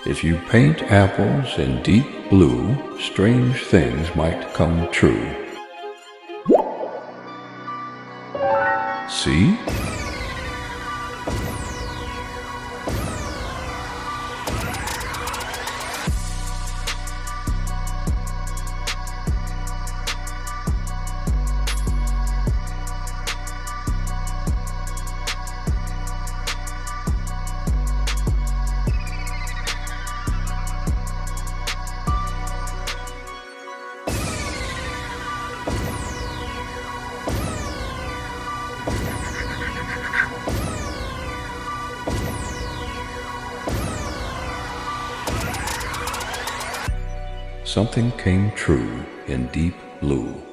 If you paint apples in deep blue, strange things might come true. See? Something came true in deep blue.